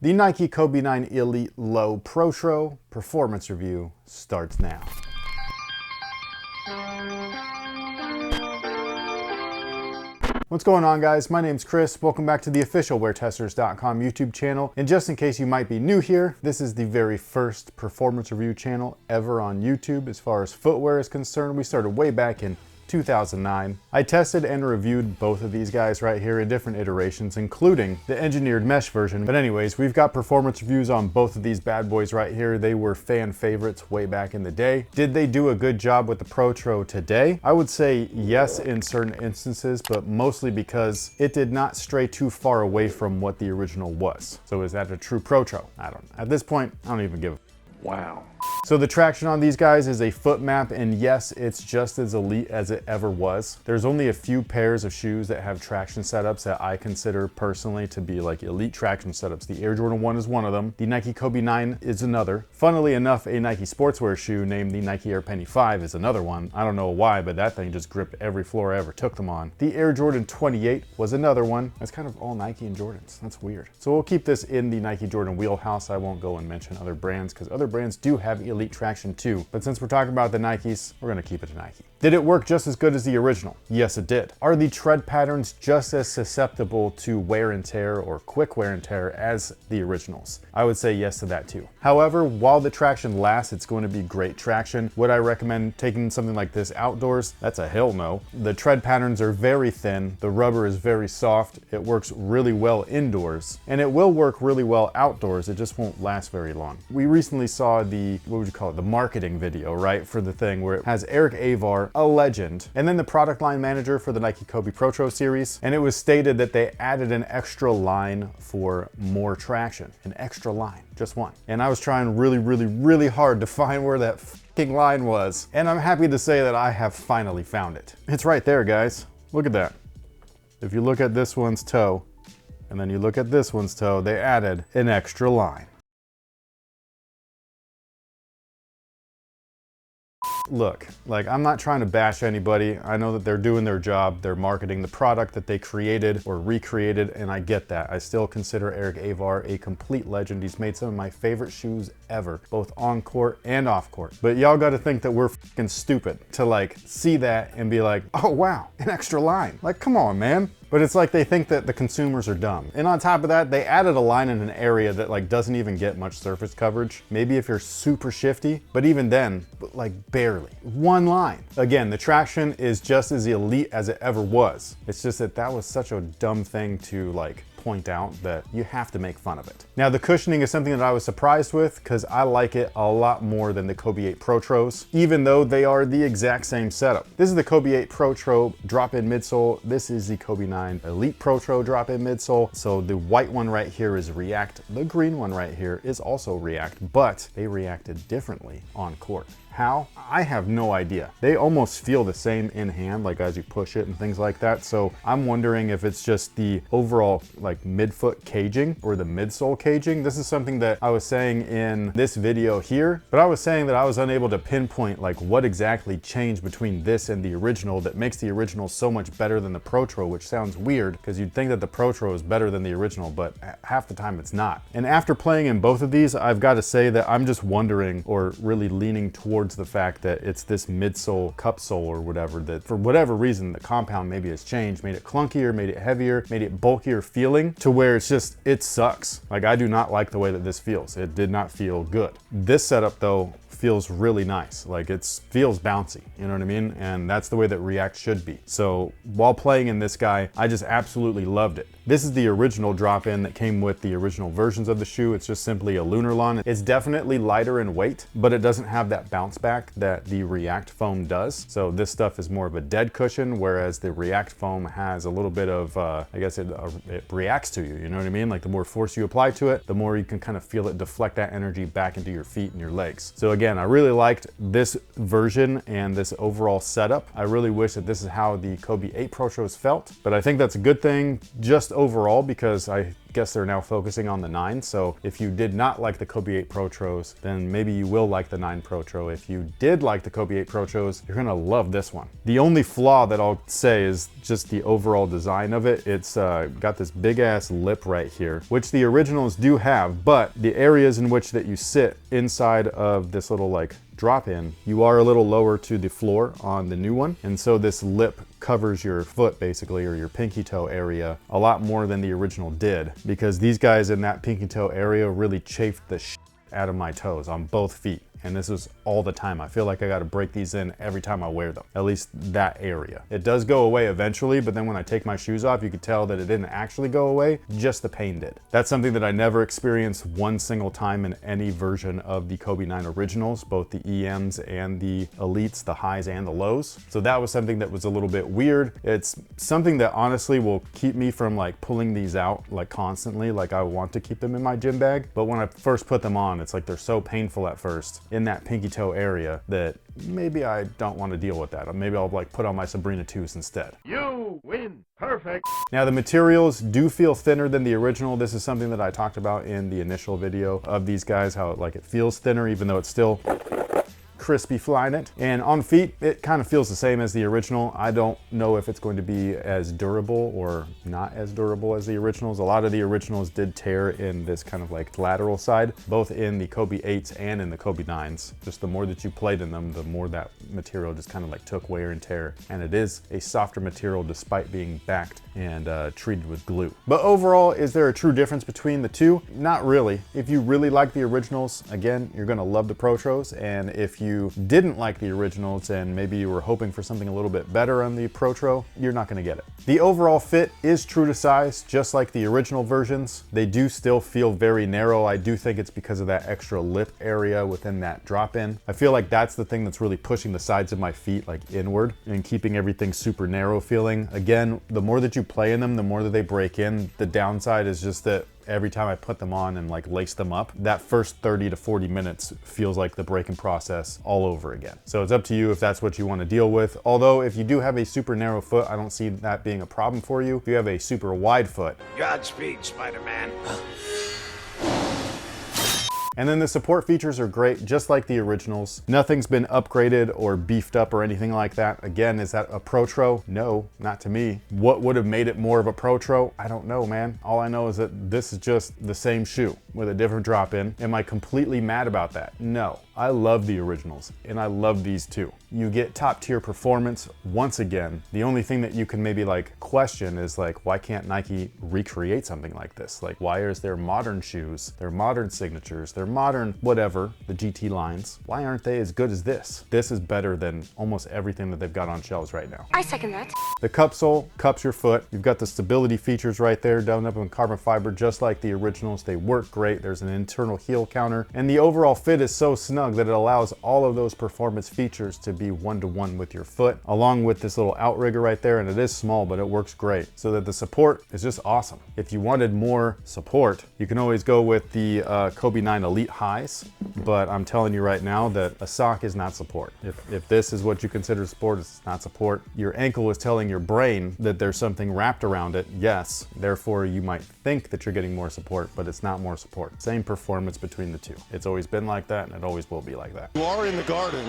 The Nike Kobe 9 Elite Low Protro performance review starts now. What's going on, guys? My name's Chris. Welcome back to the official WearTesters.com YouTube channel. And just in case you might be new here, this is the very first performance review channel ever on YouTube as far as footwear is concerned. We started way back in 2009. I tested and reviewed both of these guys right here in different iterations, including the engineered mesh version. But anyways, we've got performance reviews on both of these bad boys right here. They were fan favorites way back in the day. Did they do a good job with the Protro today? I would say yes in certain instances, but mostly because it did not stray too far away from what the original was. So is that a true Protro? I don't know. At this point, I don't even give a wow. So the traction on these guys is a foot map, and yes, it's just as elite as it ever was. There's only a few pairs of shoes that have traction setups that I consider personally to be like elite traction setups. The Air Jordan 1 is one of them. The Nike Kobe 9 is another. Funnily enough, a Nike sportswear shoe named the Nike Air Penny 5 is another one. I don't know why, but that thing just gripped every floor I ever took them on. The Air Jordan 28 was another one. That's kind of all Nike and Jordans. That's weird. So we'll keep this in the Nike Jordan wheelhouse. I won't go and mention other brands because other brands do have elite traction too. But since we're talking about the Nikes, we're gonna keep it to Nike. Did it work just as good as the original? Yes, it did. Are the tread patterns just as susceptible to wear and tear or quick wear and tear as the originals? I would say yes to that too. However, while the traction lasts, it's going to be great traction. Would I recommend taking something like this outdoors? That's a hell no. The tread patterns are very thin. The rubber is very soft. It works really well indoors, and it will work really well outdoors. It just won't last very long. We recently saw the, what would you call it? The marketing video, right? For the thing where it has Eric Avar, a legend, and then the product line manager for the Nike Kobe Protro series. And it was stated that they added an extra line for more traction, an extra line, just one. And I was trying really hard to find where that fucking line was. And I'm happy to say that I have finally found it. It's right there, guys. Look at that. If you look at this one's toe, and then you look at this one's toe, they added an extra line. Look, like, I'm not trying to bash anybody. I know that they're doing their job. They're marketing the product that they created or recreated, and I get that. I still consider Eric Avar a complete legend. He's made some of my favorite shoes ever, both on court and off court. But y'all gotta think that we're fucking stupid to like see that and be like, oh wow, an extra line. Like, come on, man. But it's like they think that the consumers are dumb. And on top of that, they added a line in an area that like doesn't even get much surface coverage. Maybe if you're super shifty, but even then, like barely. One line. Again, the traction is just as elite as it ever was. It's just that that was such a dumb thing to like point out that you have to make fun of it. Now, the cushioning is something that I was surprised with because I like it a lot more than the Kobe 8 Protros, even though they are the exact same setup. This is the Kobe 8 Protro drop-in midsole. This is the Kobe 9 Elite Protro drop-in midsole. So the white one right here is React. The green one right here is also React, but they reacted differently on court. How? I have no idea. They almost feel the same in hand, like as you push it and things like that. So I'm wondering if it's just the overall like midfoot caging or the midsole caging. This is something that I was saying in this video here, but I was saying that I was unable to pinpoint like what exactly changed between this and the original that makes the original so much better than the Protro, which sounds weird because you'd think that the Protro is better than the original, but half the time it's not. And after playing in both of these, I've got to say that I'm just wondering or really leaning towards the fact that it's this midsole cup sole or whatever that for whatever reason the compound maybe has changed, made it clunkier, made it heavier, made it bulkier feeling to where it's just, it sucks. Like, I do not like the way that this feels. It did not feel good. This setup though feels really nice. Like, it feels bouncy, you know what I mean? And that's the way that React should be. So while playing in this guy, I just absolutely loved it. This is the original drop-in that came with the original versions of the shoe. It's just simply a Lunarlon. It's definitely lighter in weight, but it doesn't have that bounce back that the React foam does. So this stuff is more of a dead cushion, whereas the React foam has a little bit of, I guess it reacts to you, you know what I mean? Like, the more force you apply to it, the more you can kind of feel it deflect that energy back into your feet and your legs. So again, I really liked this version and this overall setup. I really wish that this is how the Kobe 8 Protros felt, but I think that's a good thing just overall because I guess they're now focusing on the 9. So if you did not like the Kobe 8 Protros, then maybe you will like the 9 Protro. If you did like the Kobe 8 Protros, you're gonna love this one. The only flaw that I'll say is just the overall design of it. It's got this big ass lip right here, which the originals do have, but the areas in which that you sit inside of this little like drop in, you are a little lower to the floor on the new one. And so this lip covers your foot basically, or your pinky toe area, a lot more than the original did, because these guys in that pinky toe area really chafed the shit out of my toes on both feet. And this is all the time. I feel like I got to break these in every time I wear them, at least that area. It does go away eventually, but then when I take my shoes off, you could tell that it didn't actually go away, just the pain did. That's something that I never experienced one single time in any version of the Kobe 9 originals, both the EMs and the Elites, the highs and the lows. So that was something that was a little bit weird. It's something that honestly will keep me from like pulling these out like constantly, like I want to keep them in my gym bag. But when I first put them on, it's like they're so painful at first in that pinky toe area that maybe I don't want to deal with that. Or maybe I'll like put on my Sabrina 2s instead. You win. Perfect. Now the materials do feel thinner than the original. This is something that I talked about in the initial video of these guys, how it feels thinner even though it's still crispy flying it. And on feet, it kind of feels the same as the original. I don't know if it's going to be as durable or not as durable as the originals. A lot of the originals did tear in this kind of like lateral side, both in the Kobe 8s and in the Kobe 9s. Just the more that you played in them, the more that material just kind of like took wear and tear. And it is a softer material despite being backed and treated with glue. But overall, is there a true difference between the two? Not really. If you really like the originals, again, you're gonna love the Protros. And if you didn't like the originals and maybe you were hoping for something a little bit better on the Protro, you're not gonna get it. The overall fit is true to size, just like the original versions. They do still feel very narrow. I do think it's because of that extra lip area within that drop-in. I feel like that's the thing that's really pushing the sides of my feet like inward and keeping everything super narrow feeling. Again, the more that you play in them, the more that they break in. The downside is just that every time I put them on and like lace them up, that first 30 to 40 minutes feels like the breaking process all over again. So it's up to you if that's what you want to deal with. Although if you do have a super narrow foot, I don't see that being a problem for you. If you have a super wide foot, Godspeed, Spider-Man. and then the support features are great, just like the originals. Nothing's been upgraded or beefed up or anything like that. Again, is that a Protro? No, not to me. What would have made it more of a Protro? I don't know, man. All I know is that this is just the same shoe with a different drop-in. Am I completely mad about that? No. I love the originals, and I love these too. You get top tier performance once again. The only thing that you can maybe like question is like, why can't Nike recreate something like this? Like, why is there modern shoes, their modern signatures, their modern whatever, the GT lines, why aren't they as good as this? This is better than almost everything that they've got on shelves right now. I second that. The cup sole cups your foot. You've got the stability features right there, done up in carbon fiber, just like the originals. They work great. There's an internal heel counter, and the overall fit is so snug that it allows all of those performance features to be one-to-one with your foot, along with this little outrigger right there, and it is small, but it works great. So that the support is just awesome. If you wanted more support, you can always go with the Kobe 9 Elite highs, but I'm telling you right now that a sock is not support. If this is what you consider support, it's not support. Your ankle is telling your brain that there's something wrapped around it, yes, therefore you might think that you're getting more support, but it's not more support. Same performance between the two. It's always been like that, and it always will be like that. You are in the garden,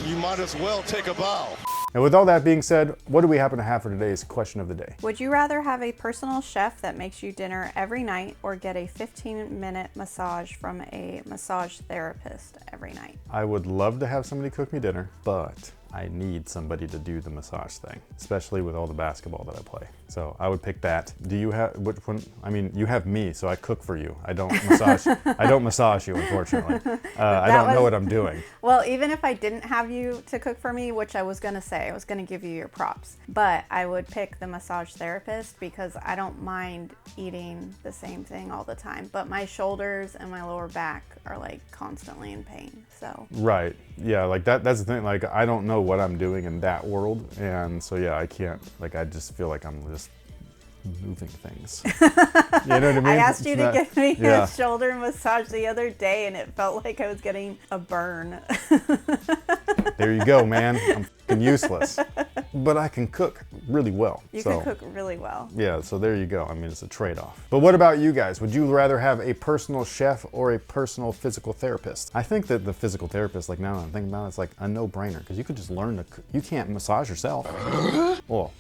you might as well take a bow. And with all that being said, what do we happen to have for today's question of the day? Would you rather have a personal chef that makes you dinner every night or get a 15-minute massage from a massage therapist every night? I would love to have somebody cook me dinner, but I need somebody to do the massage thing, especially with all the basketball that I play. So I would pick that. Do you have, which one? I mean, you have me, so I cook for you. I don't massage, I don't massage you, unfortunately. I don't know what I'm doing. Well, even if I didn't have you to cook for me, which I was gonna say, I was gonna give you your props, but I would pick the massage therapist because I don't mind eating the same thing all the time, but my shoulders and my lower back are like constantly in pain, so. Right, yeah, like that's the thing, like I don't know what I'm doing in that world, and so yeah, I can't, like I just feel like I'm just moving things. You know what I mean? I asked you It's to not- give me yeah. a shoulder massage the other day, and it felt like I was getting a burn. There you go, man. I'm f***ing useless. But I can cook really well. You so. can cook really well. Yeah, so there you go. I mean, it's a trade-off. But what about you guys? Would you rather have a personal chef or a personal physical therapist? I think that the physical therapist, like now that I'm thinking about it, it's like a no-brainer because you could just learn to cook. You can't massage yourself. Well,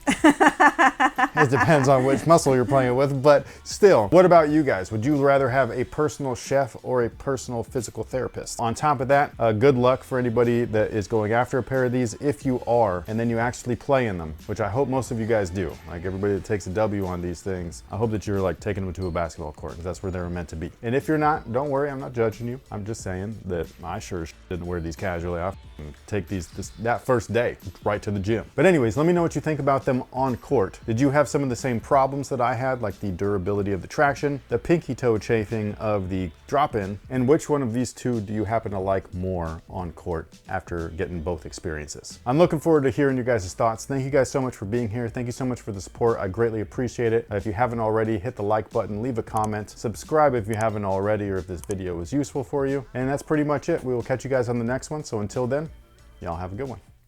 it depends on which muscle you're playing with, but still. What about you guys? Would you rather have a personal chef or a personal physical therapist? On top of that, good luck for anybody that is going after a pair of these if you are, and then you actually play in them, which I hope most of you guys do. Like everybody that takes a W on these things, I hope that you're like taking them to a basketball court because that's where they were meant to be. And if you're not, don't worry, I'm not judging you. I'm just saying that I sure as didn't wear these casually. I take these that first day right to the gym. But anyways, let me know what you think about them on court. Did you have some of the same problems that I had, like the durability of the traction, the pinky toe chafing of the drop-in, and which one of these two do you happen to like more on court after getting both experiences? I'm looking forward to hearing you guys' thoughts. Thank you guys so much for being here. Thank you so much for the support. I greatly appreciate it. If you haven't already, hit the like button, leave a comment, subscribe if you haven't already, or if this video was useful for you. And that's pretty much it. We will catch you guys on the next one. So until then, y'all have a good one.